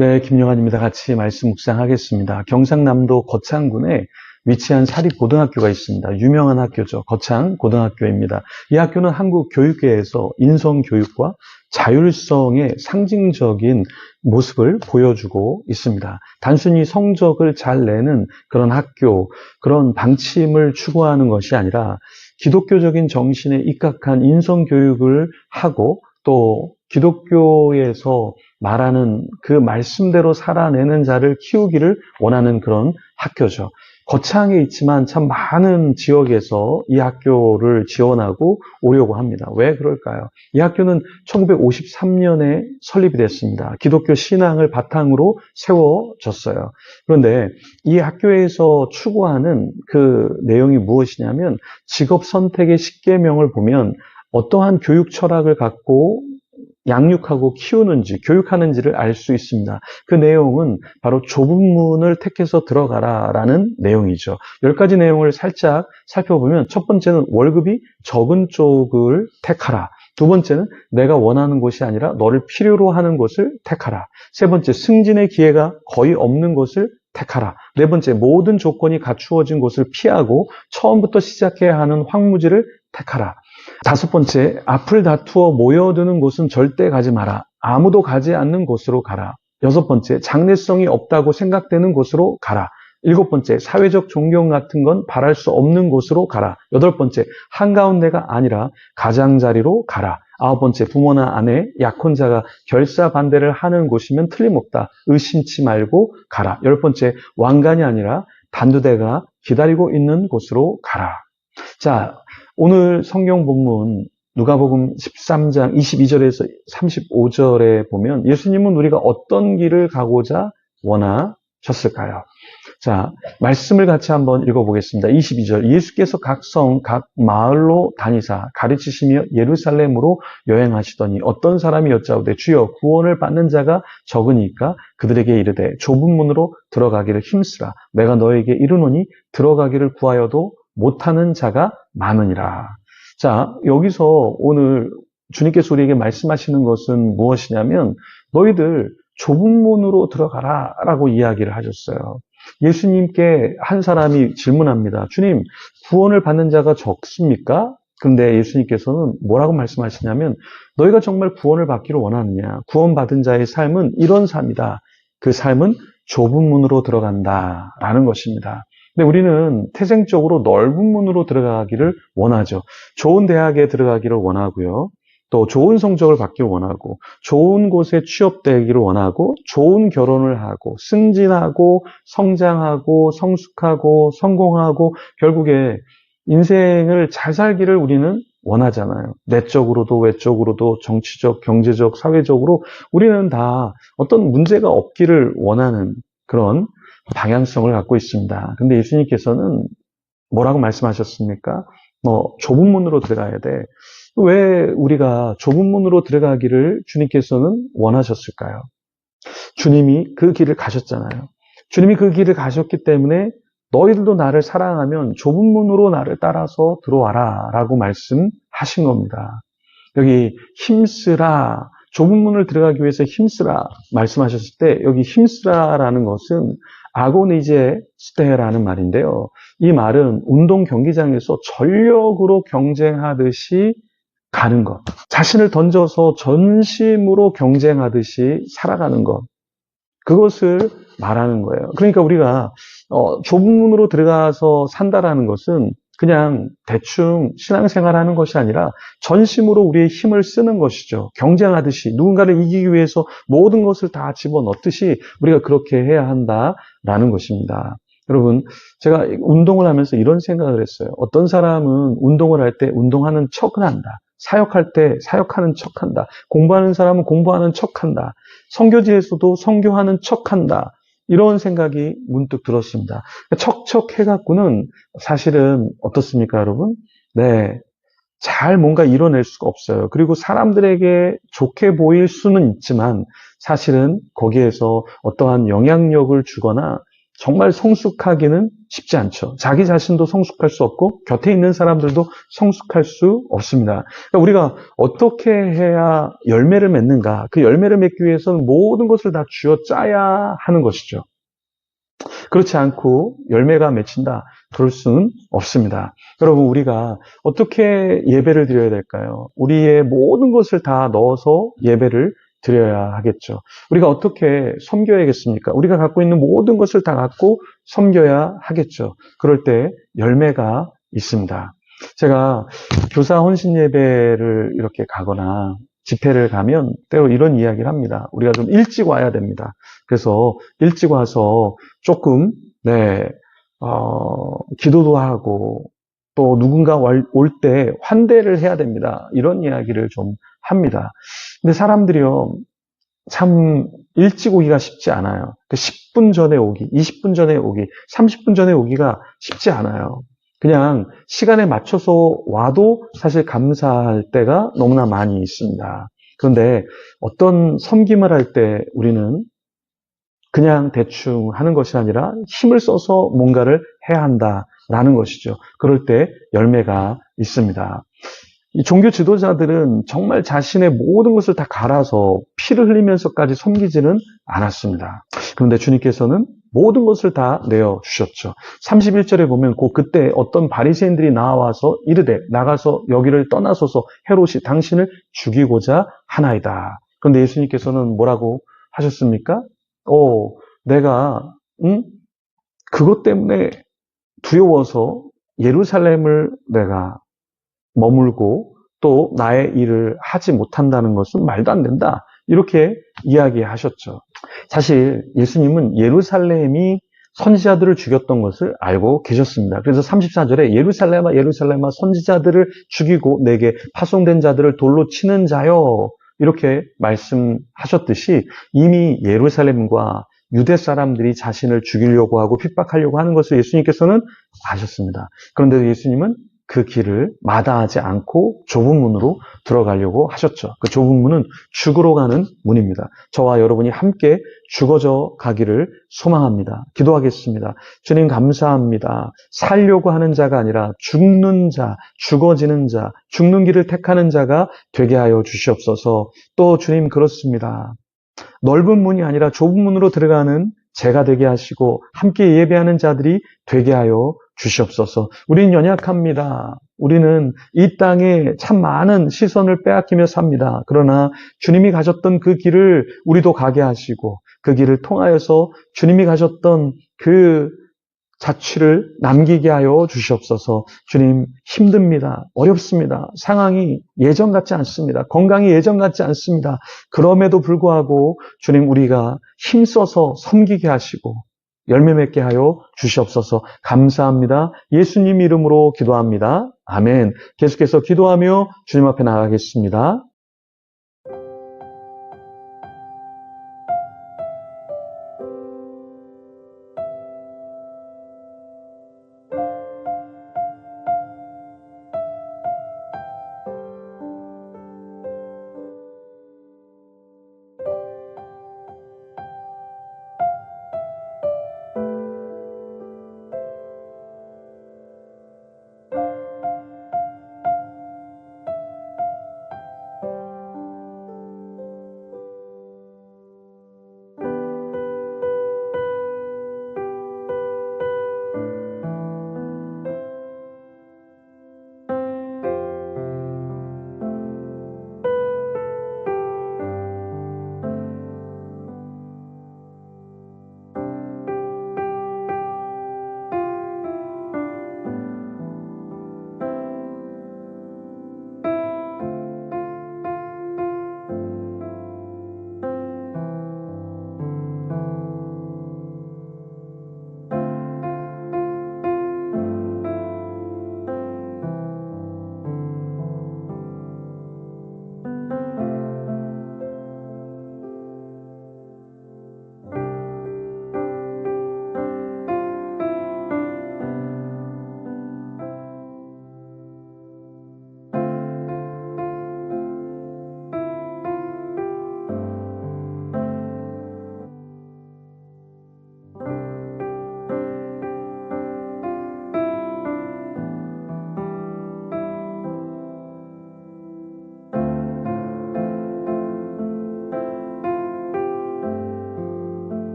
네, 김영환입니다. 같이 말씀 묵상하겠습니다. 경상남도 거창군에 위치한 사립고등학교가 있습니다. 유명한 학교죠. 거창고등학교입니다. 이 학교는 한국 교육계에서 인성교육과 자율성의 상징적인 모습을 보여주고 있습니다. 단순히 성적을 잘 내는 그런 학교, 그런 방침을 추구하는 것이 아니라 기독교적인 정신에 입각한 인성교육을 하고 또 기독교에서 말하는 그 말씀대로 살아내는 자를 키우기를 원하는 그런 학교죠. 거창에 있지만 참 많은 지역에서 이 학교를 지원하고 오려고 합니다. 왜 그럴까요? 이 학교는 1953년에 설립이 됐습니다. 기독교 신앙을 바탕으로 세워졌어요. 그런데 이 학교에서 추구하는 그 내용이 무엇이냐면 직업 선택의 10계명을 보면 어떠한 교육 철학을 갖고 양육하고 키우는지, 교육하는지를 알 수 있습니다. 그 내용은 바로 좁은 문을 택해서 들어가라라는 내용이죠. 10가지 내용을 살짝 살펴보면 첫 번째는 월급이 적은 쪽을 택하라. 두 번째는 내가 원하는 곳이 아니라 너를 필요로 하는 곳을 택하라. 세 번째, 승진의 기회가 거의 없는 곳을 택하라. 네 번째, 모든 조건이 갖추어진 곳을 피하고 처음부터 시작해야 하는 황무지를 택하라. 다섯 번째, 앞을 다투어 모여드는 곳은 절대 가지 마라. 아무도 가지 않는 곳으로 가라. 여섯 번째, 장래성이 없다고 생각되는 곳으로 가라. 일곱 번째, 사회적 존경 같은 건 바랄 수 없는 곳으로 가라. 여덟 번째, 한가운데가 아니라 가장자리로 가라. 아홉 번째, 부모나 아내, 약혼자가 결사 반대를 하는 곳이면 틀림없다. 의심치 말고 가라. 열 번째, 왕관이 아니라 단두대가 기다리고 있는 곳으로 가라. 자, 오늘 성경 본문 누가복음 13장 22절에서 35절에 보면 예수님은 우리가 어떤 길을 가고자 원하셨을까요? 자, 말씀을 같이 한번 읽어보겠습니다. 22절, 예수께서 각 성, 각 마을로 다니사 가르치시며 예루살렘으로 여행하시더니 어떤 사람이 여짜오되 주여 구원을 받는 자가 적으니까 그들에게 이르되 좁은 문으로 들어가기를 힘쓰라. 내가 너에게 이르노니 들어가기를 구하여도 못하는 자가 많으니라. 자, 여기서 오늘 주님께서 우리에게 말씀하시는 것은 무엇이냐면 너희들 좁은 문으로 들어가라 라고 이야기를 하셨어요. 예수님께 한 사람이 질문합니다. 주님, 구원을 받는 자가 적습니까? 그런데 예수님께서는 뭐라고 말씀하시냐면 너희가 정말 구원을 받기를 원하느냐? 구원받은 자의 삶은 이런 삶이다. 그 삶은 좁은 문으로 들어간다라는 것입니다. 근데 우리는 태생적으로 넓은 문으로 들어가기를 원하죠. 좋은 대학에 들어가기를 원하고요. 또 좋은 성적을 받기를 원하고 좋은 곳에 취업되기를 원하고 좋은 결혼을 하고 승진하고 성장하고 성숙하고 성공하고 결국에 인생을 잘 살기를 우리는 원하잖아요. 내적으로도 외적으로도 정치적, 경제적, 사회적으로 우리는 다 어떤 문제가 없기를 원하는 그런 방향성을 갖고 있습니다. 근데 예수님께서는 뭐라고 말씀하셨습니까? 좁은 문으로 들어가야 돼. 왜 우리가 좁은 문으로 들어가기를 주님께서는 원하셨을까요? 주님이 그 길을 가셨잖아요. 주님이 그 길을 가셨기 때문에 너희들도 나를 사랑하면 좁은 문으로 나를 따라서 들어와라 라고 말씀하신 겁니다. 여기 힘쓰라, 좁은 문을 들어가기 위해서 힘쓰라 말씀하셨을 때 여기 힘쓰라라는 것은 아고니제 스테라는 말인데요. 이 말은 운동 경기장에서 전력으로 경쟁하듯이 가는 것, 자신을 던져서 전심으로 경쟁하듯이 살아가는 것, 그것을 말하는 거예요. 그러니까 우리가 좁은 문으로 들어가서 산다라는 것은 그냥 대충 신앙생활하는 것이 아니라 전심으로 우리의 힘을 쓰는 것이죠. 경쟁하듯이 누군가를 이기기 위해서 모든 것을 다 집어넣듯이 우리가 그렇게 해야 한다라는 것입니다. 여러분, 제가 운동을 하면서 이런 생각을 했어요. 어떤 사람은 운동을 할 때 운동하는 척을 한다. 사역할 때 사역하는 척한다. 공부하는 사람은 공부하는 척한다. 선교지에서도 선교하는 척한다. 이런 생각이 문득 들었습니다. 척척해갖고는 사실은 어떻습니까, 여러분? 네, 잘 뭔가 이뤄낼 수가 없어요. 그리고 사람들에게 좋게 보일 수는 있지만 사실은 거기에서 어떠한 영향력을 주거나 정말 성숙하기는 쉽지 않죠. 자기 자신도 성숙할 수 없고 곁에 있는 사람들도 성숙할 수 없습니다. 그러니까 우리가 어떻게 해야 열매를 맺는가? 그 열매를 맺기 위해서는 모든 것을 다 쥐어짜야 하는 것이죠. 그렇지 않고 열매가 맺힌다. 그럴 수는 없습니다. 여러분, 우리가 어떻게 예배를 드려야 될까요? 우리의 모든 것을 다 넣어서 예배를 드려야 하겠죠. 우리가 어떻게 섬겨야겠습니까? 우리가 갖고 있는 모든 것을 다 갖고 섬겨야 하겠죠. 그럴 때 열매가 있습니다. 제가 교사 혼신 예배를 이렇게 가거나 집회를 가면 때로 이런 이야기를 합니다. 우리가 좀 일찍 와야 됩니다. 그래서 일찍 와서 조금 기도도 하고 또 누군가 올 때 환대를 해야 됩니다. 이런 이야기를 좀 합니다. 근데 사람들이요, 참 일찍 오기가 쉽지 않아요. 10분 전에 오기, 20분 전에 오기, 30분 전에 오기가 쉽지 않아요. 그냥 시간에 맞춰서 와도 사실 감사할 때가 너무나 많이 있습니다. 그런데 어떤 섬김을 할 때 우리는 그냥 대충 하는 것이 아니라 힘을 써서 뭔가를 해야 한다라는 것이죠. 그럴 때 열매가 있습니다. 이 종교 지도자들은 정말 자신의 모든 것을 다 갈아서 피를 흘리면서까지 섬기지는 않았습니다. 그런데 주님께서는 모든 것을 다 내어주셨죠. 31절에 보면 그때 어떤 바리새인들이 나와서 이르되 나가서 여기를 떠나소서 헤롯이 당신을 죽이고자 하나이다. 그런데 예수님께서는 뭐라고 하셨습니까? 내가 그것 때문에 두려워서 예루살렘을 내가 머물고 또 나의 일을 하지 못한다는 것은 말도 안 된다. 이렇게 이야기하셨죠. 사실 예수님은 예루살렘이 선지자들을 죽였던 것을 알고 계셨습니다. 그래서 34절에 예루살렘아 예루살렘아 선지자들을 죽이고 내게 파송된 자들을 돌로 치는 자여 이렇게 말씀하셨듯이 이미 예루살렘과 유대 사람들이 자신을 죽이려고 하고 핍박하려고 하는 것을 예수님께서는 아셨습니다. 그런데 예수님은 그 길을 마다하지 않고 좁은 문으로 들어가려고 하셨죠. 그 좁은 문은 죽으러 가는 문입니다. 저와 여러분이 함께 죽어져 가기를 소망합니다. 기도하겠습니다. 주님 감사합니다. 살려고 하는 자가 아니라 죽는 자, 죽어지는 자, 죽는 길을 택하는 자가 되게 하여 주시옵소서. 또 주님 그렇습니다. 넓은 문이 아니라 좁은 문으로 들어가는 제가 되게 하시고 함께 예배하는 자들이 되게 하여 주시옵소서. 우리는 연약합니다. 우리는 이 땅에 참 많은 시선을 빼앗기며 삽니다. 그러나 주님이 가셨던 그 길을 우리도 가게 하시고 그 길을 통하여서 주님이 가셨던 그 자취를 남기게 하여 주시옵소서. 주님 힘듭니다. 어렵습니다. 상황이 예전 같지 않습니다. 건강이 예전 같지 않습니다. 그럼에도 불구하고 주님 우리가 힘써서 섬기게 하시고 열매 맺게 하여 주시옵소서. 감사합니다. 예수님 이름으로 기도합니다. 아멘. 계속해서 기도하며 주님 앞에 나가겠습니다.